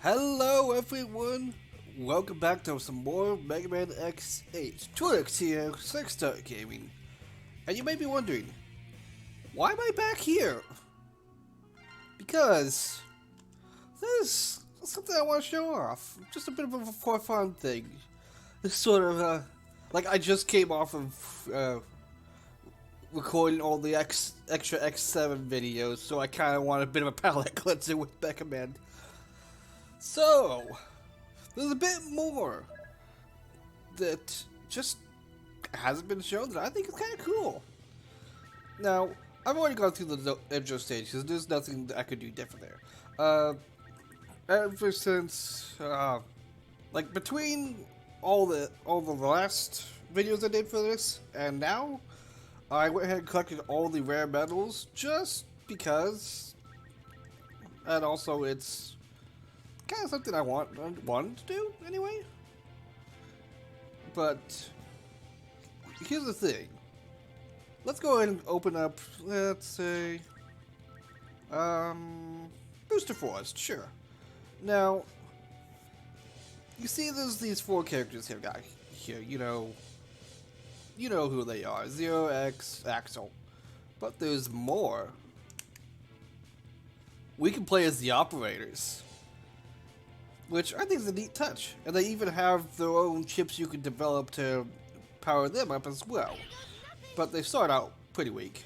Hello everyone! Welcome back to some more Megaman X8. Twix here, Sextart Gaming. And you may be wondering, why am I back here? Because there's something I want to show off. Just a bit of a for fun thing. It's sort of like I just came off of recording all the extra X7 videos, so I kind of want a bit of a palate cleanser with Megaman. So, there's a bit more that just hasn't been shown that I think is kind of cool. Now, I've already gone through the intro stage because there's nothing that I could do different there. Ever since, like between all the last videos I did for this and now, I went ahead and collected all the rare medals just because, and also it's kind of something I wanted to do anyway. But here's the thing. Let's go ahead and open up, let's say, Booster Forest, sure. Now, you see there's these four characters here, you know who they are, Zero, X, Axel. But there's more. We can play as the operators, which I think is a neat touch. And they even have their own chips you can develop to power them up as well. But they start out pretty weak.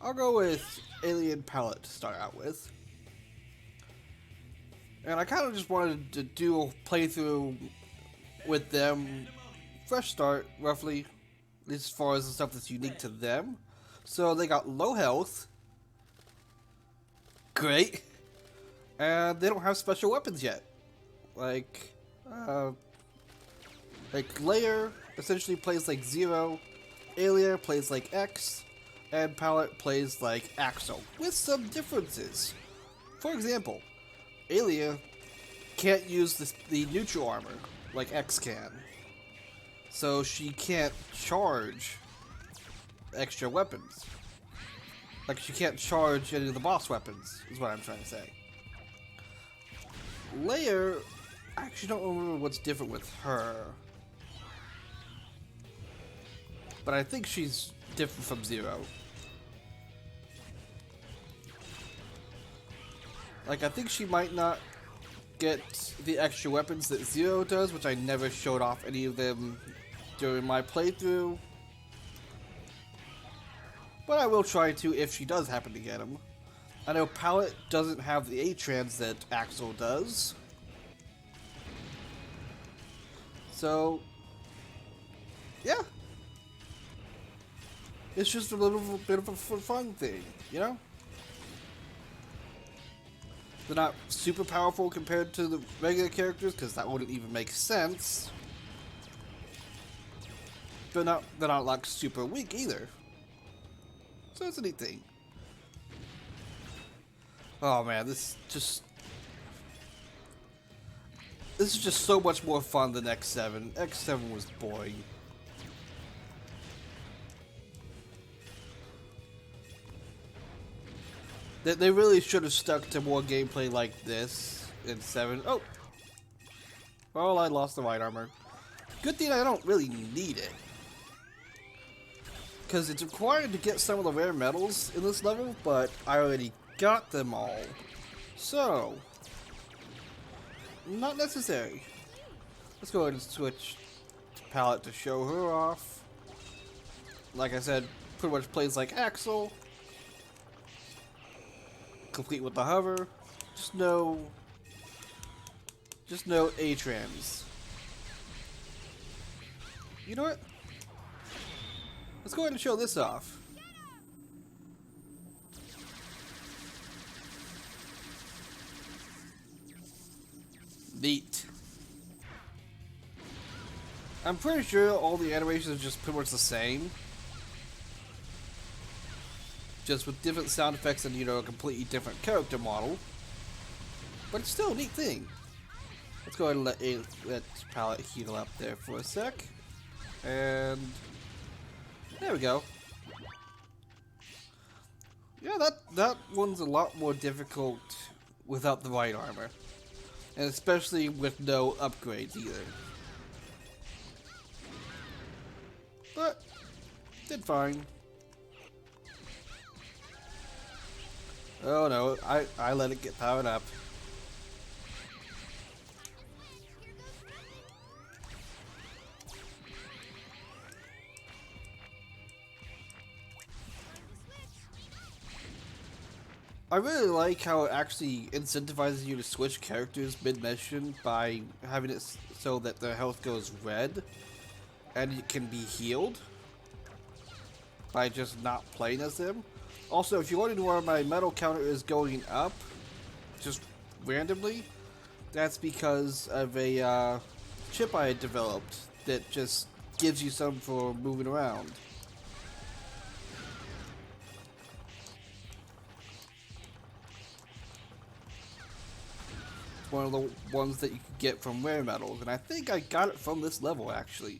I'll go with Alien Palette to start out with. And I kind of just wanted to do a playthrough with them. Fresh start, roughly, as far as the stuff that's unique to them. So they got low health. Great. And they don't have special weapons yet. Like Layer essentially plays like Zero, Alia plays like X, and Palette plays like Axel, with some differences. For example, Alia can't use the neutral armor like X can, so she can't charge extra weapons. Like she can't charge any of the boss weapons, is what I'm trying to say. Layer, I actually don't remember what's different with her, but I think she's different from Zero. Like, I think she might not get the extra weapons that Zero does, which I never showed off any of them during my playthrough. But I will try to if she does happen to get them. I know Palette doesn't have the A-trans that Axel does. So, yeah. It's just a little bit of a fun thing, you know? They're not super powerful compared to the regular characters, because that wouldn't even make sense. They're not like super weak either. So it's a neat thing. Oh man, this is just so much more fun than X7. X7 was boring. They really should have stuck to more gameplay like this in 7. Oh! Well, I lost the white armor. Good thing I don't really need it, because it's required to get some of the rare medals in this level, but I already got them all. So, not necessary. Let's go ahead and switch to Palette to show her off. Like I said, pretty much plays like Axel. Complete with the hover. Just no A-trans. You know what? Let's go ahead and show this off. Neat. I'm pretty sure all the animations are just pretty much the same. Just with different sound effects and, you know, a completely different character model. But it's still a neat thing. Let's go ahead and let Palette heal up there for a sec. And there we go. Yeah, that one's a lot more difficult without the white armor. And especially with no upgrades either. But, did fine. Oh no, I let it get powered up. I really like how it actually incentivizes you to switch characters mid-mission by having it so that their health goes red and it can be healed by just not playing as them. Also, if you're wondering why my metal counter is going up just randomly, that's because of a chip I had developed that just gives you some for moving around. One of the ones that you can get from rare metals, and I think I got it from this level actually.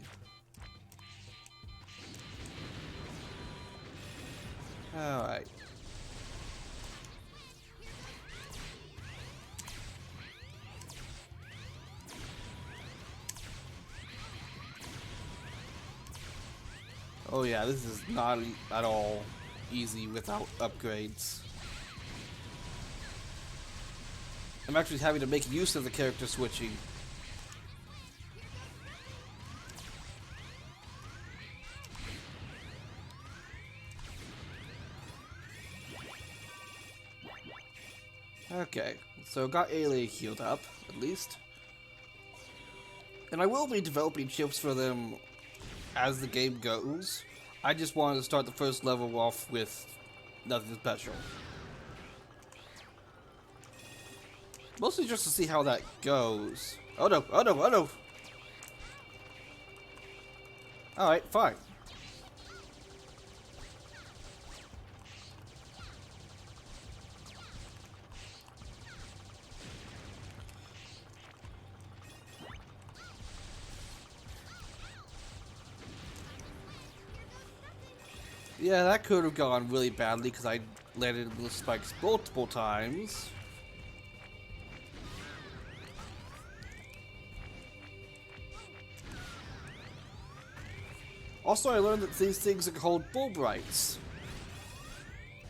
Alright. Oh yeah, this is not at all easy without upgrades. I'm actually having to make use of the character switching. Okay, so got Ayla healed up, at least. And I will be developing chips for them as the game goes. I just wanted to start the first level off with nothing special. Mostly just to see how that goes. Oh no, oh no, oh no! Alright, fine. Yeah, that could have gone really badly because I landed in the spikes multiple times. Also, I learned that these things are called bulb rights.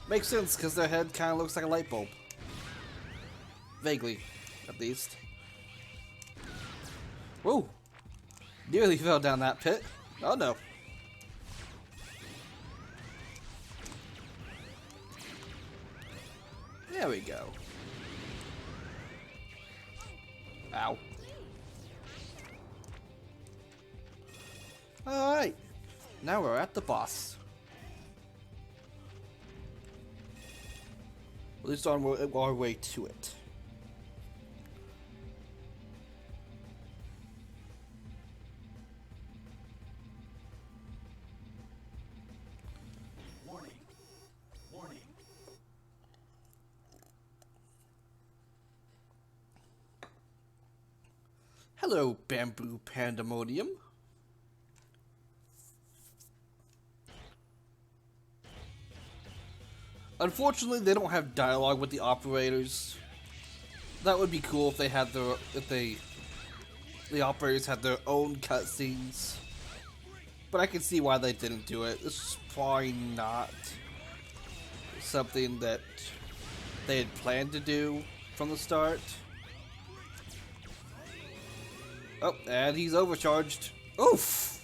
Makes sense, because their head kind of looks like a light bulb. Vaguely, at least. Whoa! Nearly fell down that pit. Oh no. There we go. Ow. Alright. Now we're at the boss. At least on our way to it. Warning. Warning. Hello, Bamboo Pandemonium. Unfortunately, they don't have dialogue with the operators. That would be cool if they had the operators had their own cutscenes. But I can see why they didn't do it. This is probably not something that they had planned to do from the start. Oh, and he's overcharged. Oof!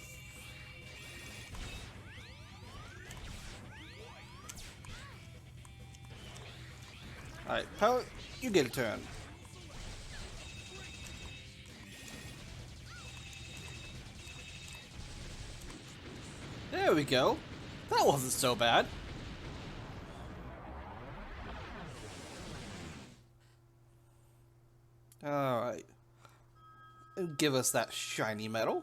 Alright, Power, you get a turn. There we go. That wasn't so bad. Alright. And give us that shiny metal.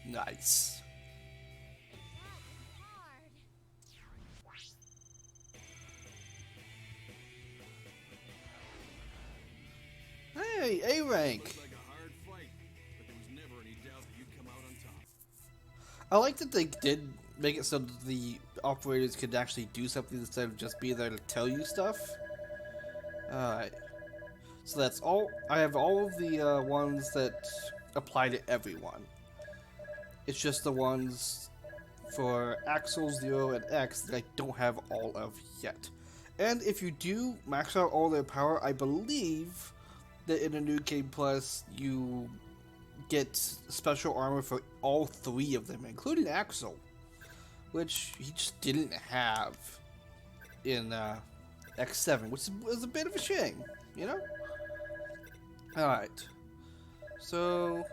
Nice. Hey, A rank. I like that they did make it so that the operators could actually do something instead of just be there to tell you stuff. Alright. So that's all. I have all of the ones that apply to everyone. It's just the ones for Axel, Zero, and X that I don't have all of yet. And if you do max out all their power, I believe that in the new Game Plus, you get special armor for all three of them, including Axel, which he just didn't have in X7, which was a bit of a shame, you know? Alright. So...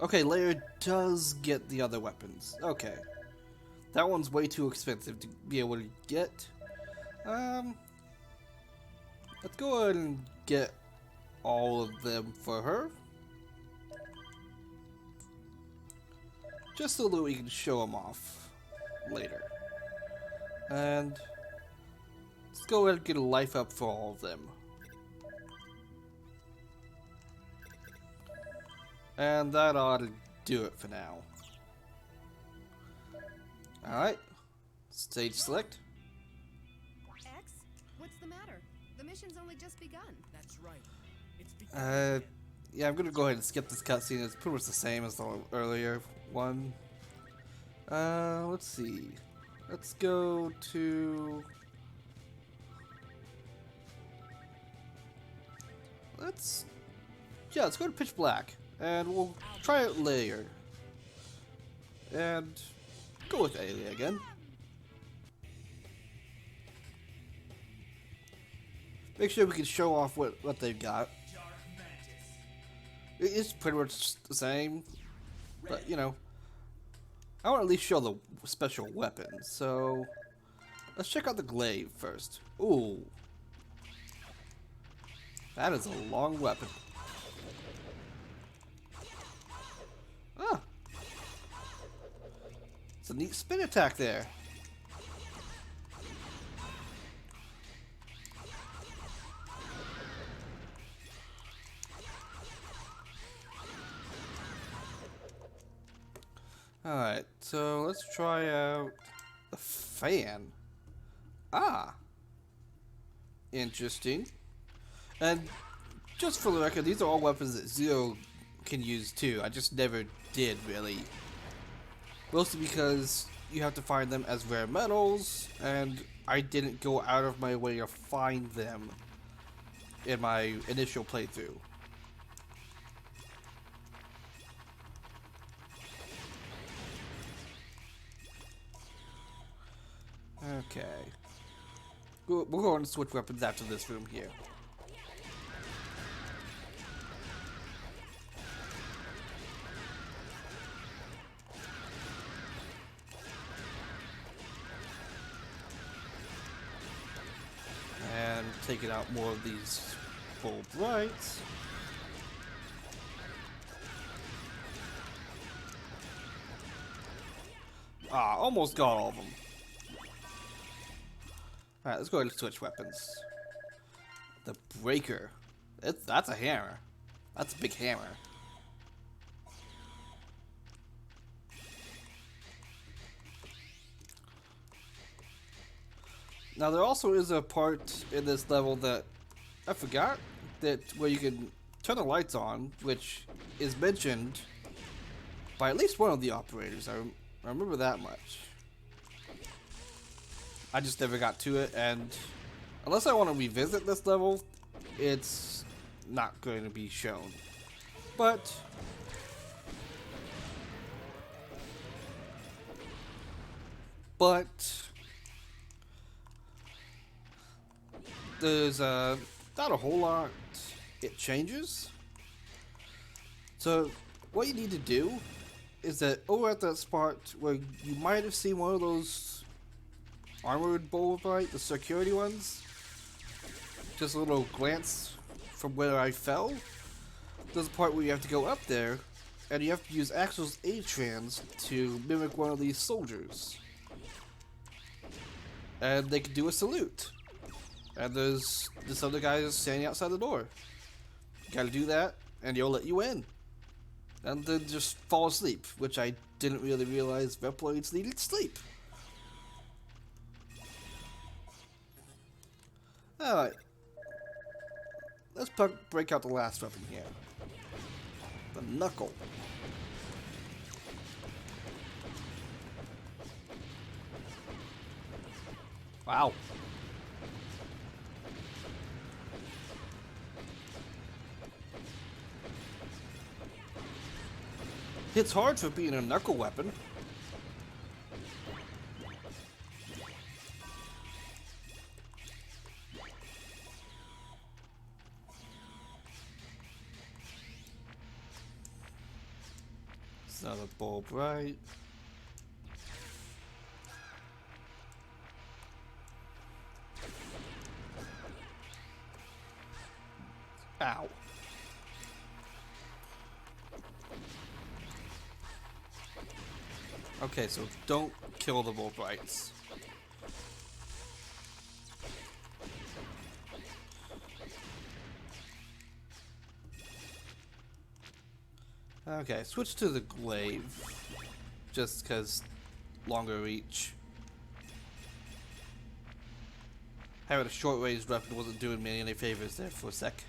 Okay, Lair does get the other weapons. Okay. That one's way too expensive to be able to get. Let's go ahead and get all of them for her. Just so that we can show them off later. And let's go ahead and get a life up for all of them. And that ought to do it for now. Alright. Stage select. X? What's the matter? The mission's only just begun. That's right. It's begun. Yeah, I'm gonna go ahead and skip this cutscene. It's pretty much the same as the earlier one. Let's see. Let's go to... let's go to Pitch Black. And we'll try it later. And go with Ailey again. Make sure we can show off what they've got. It's pretty much the same. But, you know, I want to at least show the special weapons. So, let's check out the glaive first. Ooh. That is a long weapon. Ah. It's a neat spin attack there. Alright, so let's try out the fan. Ah. Interesting. And just for the record, these are all weapons that Zero can use too. I just never did really. Mostly because you have to find them as rare metals, and I didn't go out of my way to find them in my initial playthrough. Okay. We'll go on and switch weapons after this room here. And taking out more of these full brights. Ah, almost got all of them. Alright, let's go ahead and switch weapons. The breaker. That's a hammer. That's a big hammer. Now there also is a part in this level that I forgot that where you can turn the lights on, which is mentioned by at least one of the operators. I remember that much. I just never got to it, and unless I want to revisit this level, it's not going to be shown. But there's not a whole lot it changes. So what you need to do is that over at that spot where you might have seen one of those armored bull bright, the security ones, just a little glance from where I fell, there's a part where you have to go up there and you have to use Axel's A-Trans to mimic one of these soldiers, and they can do a salute. And there's this other guy standing outside the door. You gotta do that, and he'll let you in. And then just fall asleep, which I didn't really realize Reploids needed sleep. Alright. Let's break out the last weapon here. The knuckle. Wow. Hits hard for being a knuckle weapon. It's another bulb, right? Ow. Okay, so don't kill the bull brights. Okay, switch to the glaive. Just because longer reach. Having a short range weapon wasn't doing me any favors there for a sec.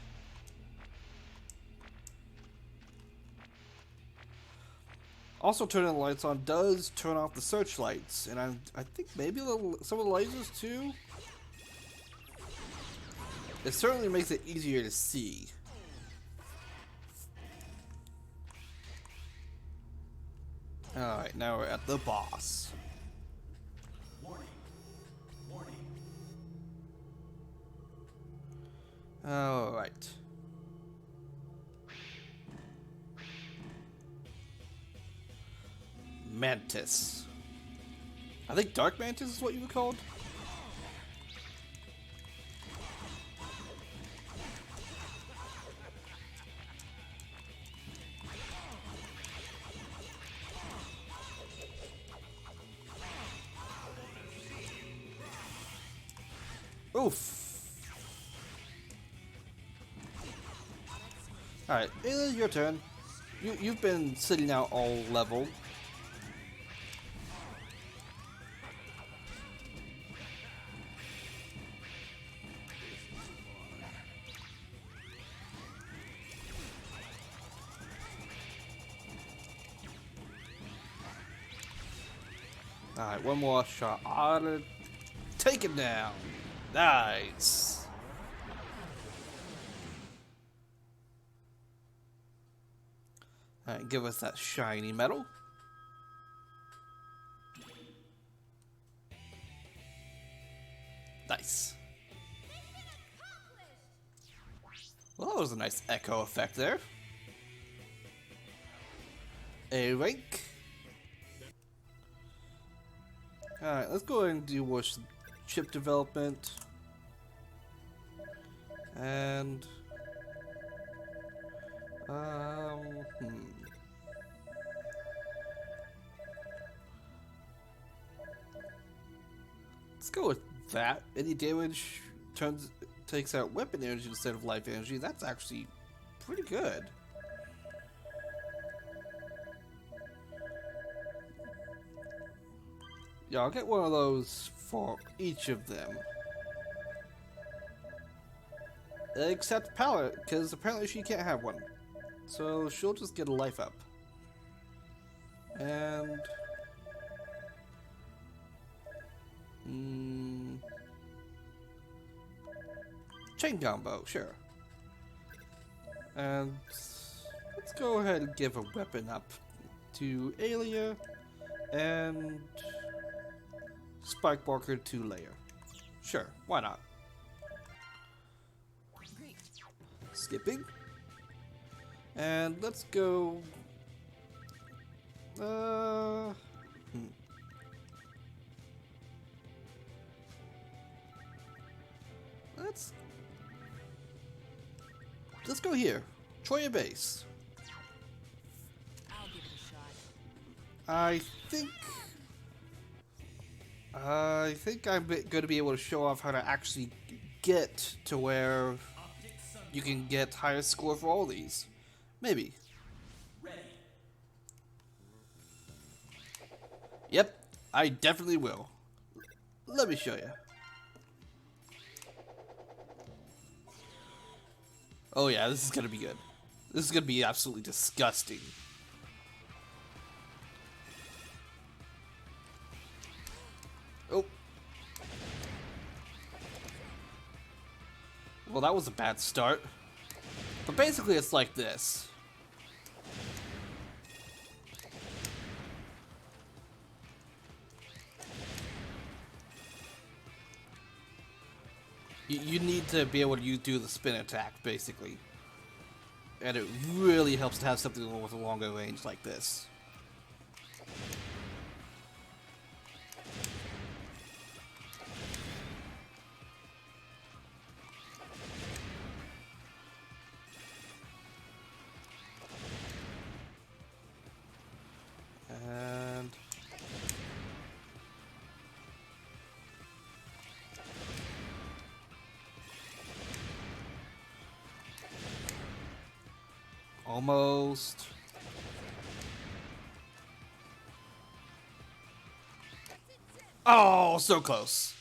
Also, turning the lights on does turn off the searchlights, and I think maybe some of the lasers too. It certainly makes it easier to see. Alright, now we're at the boss. Warning. Warning. Alright. Mantis. I think Dark Mantis is what you were called. Oof. Alright, your turn. You've been sitting out all level. Alright, one more shot. Take it down. Nice. Alright, give us that shiny metal. Nice. Well, that was a nice echo effect there. A rank. Alright, let's go ahead and do more chip development. And let's go with that. Any damage takes out weapon energy instead of life energy. That's actually pretty good. Yeah, I'll get one of those for each of them. Except Palette, because apparently she can't have one. So she'll just get a life up. And... chain combo, sure. And let's go ahead and give a weapon up to Alia and Spikewalker to Layer. Sure, why not? Skipping. And let's go... Let's go here. Troya Base. I'll give it a shot. I think I'm going to be able to show off how to actually get to where you can get highest score for all these. Maybe. Ready. Yep, I definitely will. Let me show you. Oh yeah, this is gonna be good. This is gonna be absolutely disgusting. Oh. Well, that was a bad start. But basically, it's like this. You need to be able to do the spin attack, basically. And it really helps to have something with a longer range like this. And... almost. Oh, so close.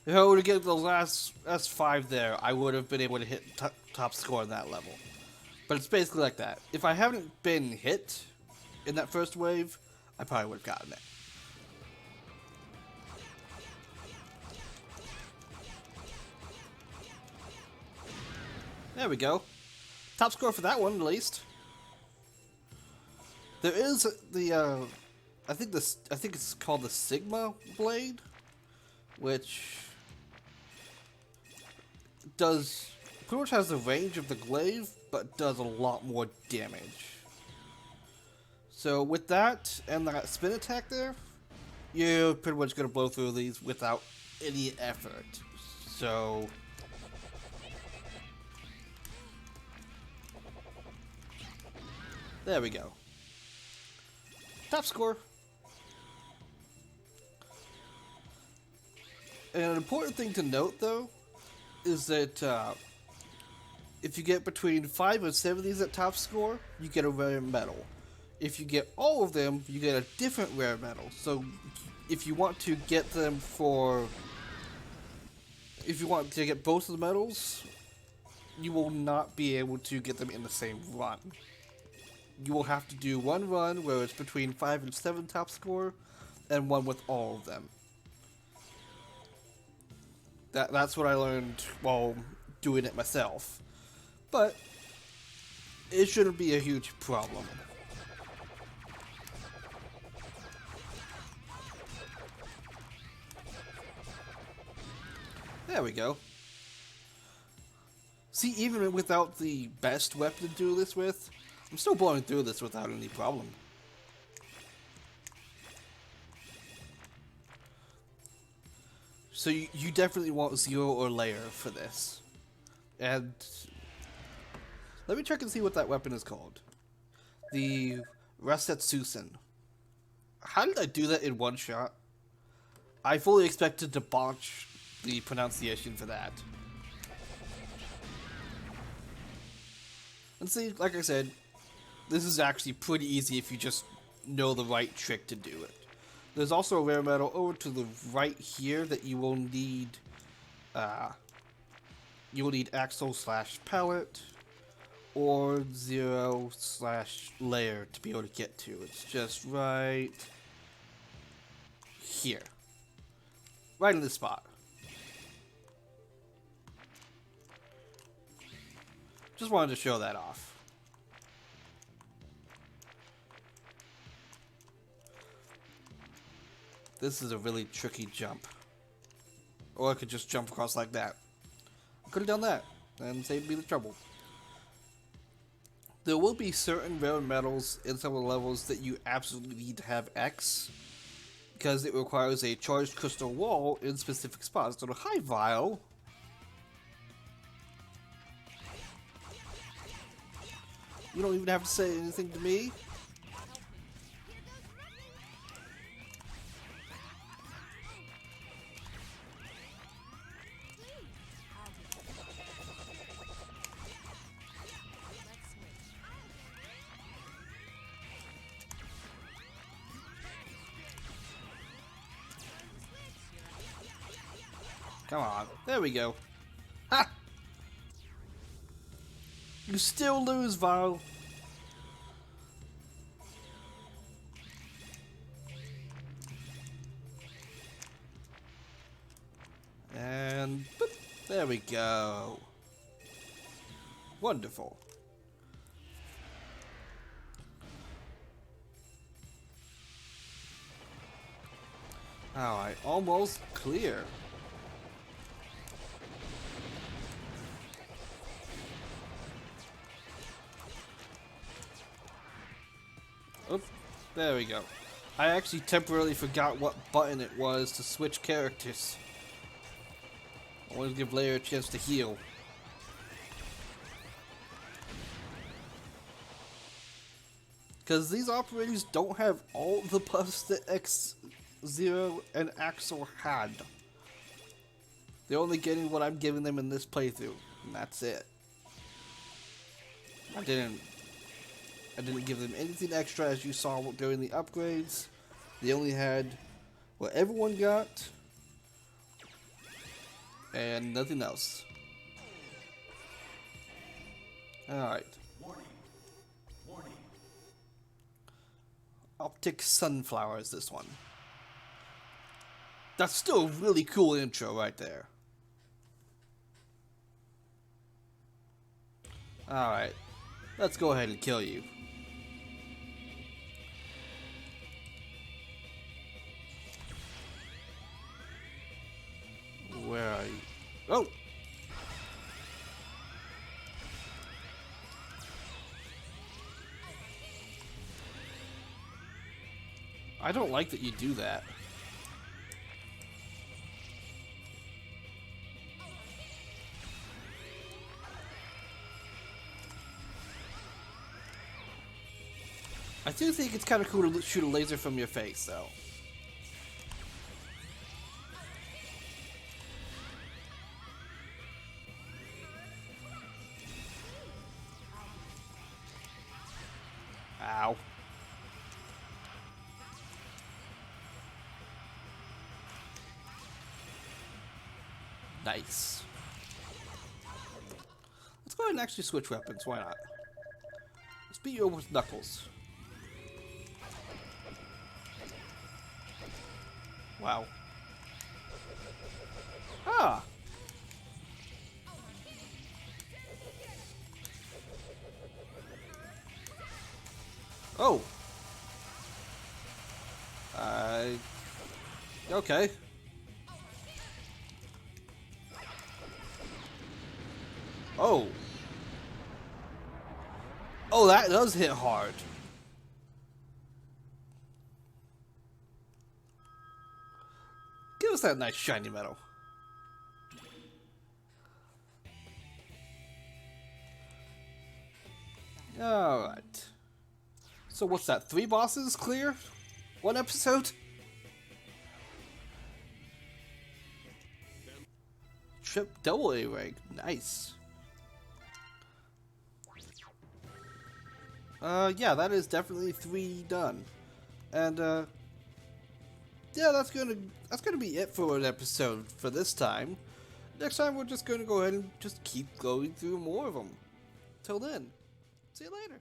If I were to get the last S5 there, I would have been able to hit top score on that level. But it's basically like that. If I haven't been hit in that first wave, I probably would have gotten it. There we go. Top score for that one, at least. There is the, I think it's called the Sigma Blade, which does pretty much has the range of the glaive, but does a lot more damage. So with that and that spin attack there, you're pretty much gonna blow through these without any effort. So there we go. Top score. And an important thing to note, though, is that if you get between 5 and 7 of these at top score, you get a rare medal. If you get all of them, you get a different rare medal. So if you want to get them for... if you want to get both of the medals, you will not be able to get them in the same run. You will have to do one run where it's between 5 and 7 top score, and one with all of them. That's what I learned while doing it myself. But it shouldn't be a huge problem. There we go. See, even without the best weapon to do this with, I'm still blowing through this without any problem. So you definitely want zero or layer for this. And let me check and see what that weapon is called. The Rasetsusen. How did I do that in one shot? I fully expected to botch the pronunciation for that. And see, like I said, this is actually pretty easy if you just know the right trick to do it. There's also a rare medal over to the right here that you will need. You will need axle/pallet or 0/layer to be able to get to. It's just right here, right in this spot. Just wanted to show that off. This is a really tricky jump. Or I could just jump across like that. I could have done that and saved me the trouble. There will be certain rare metals in some of the levels that you absolutely need to have X, because it requires a charged crystal wall in specific spots. So, hi, Vile. You don't even have to say anything to me. Come on. There we go. Ha! You still lose, Vile. And boop, there we go. Wonderful. Alright, almost clear. Oop, there we go. I actually temporarily forgot what button it was to switch characters. I wanted to give Leia a chance to heal. Because these operators don't have all the buffs that X0 and Axel had. They're only getting what I'm giving them in this playthrough, and that's it. I didn't give them anything extra, as you saw during the upgrades. They only had what everyone got, and nothing else. Alright. Warning. Warning. Optic Sunflower is this one. That's still a really cool intro right there. Alright. Let's go ahead and kill you. Where are you? Oh! I don't like that you do that. I do think it's kind of cool to shoot a laser from your face, though. Ow. Nice. Let's go ahead and actually switch weapons, why not? Let's beat you over with Knuckles. Wow. Ah! Oh! Okay. Oh. Oh, that does hit hard. Give us that nice shiny metal. Alright. So what's that? 3 bosses clear? 1 episode? Trip double A rank. Nice. Yeah, that is definitely 3 done. And yeah, that's gonna be it for an episode for this time. Next time we're just gonna go ahead and just keep going through more of them. Till then, see you later.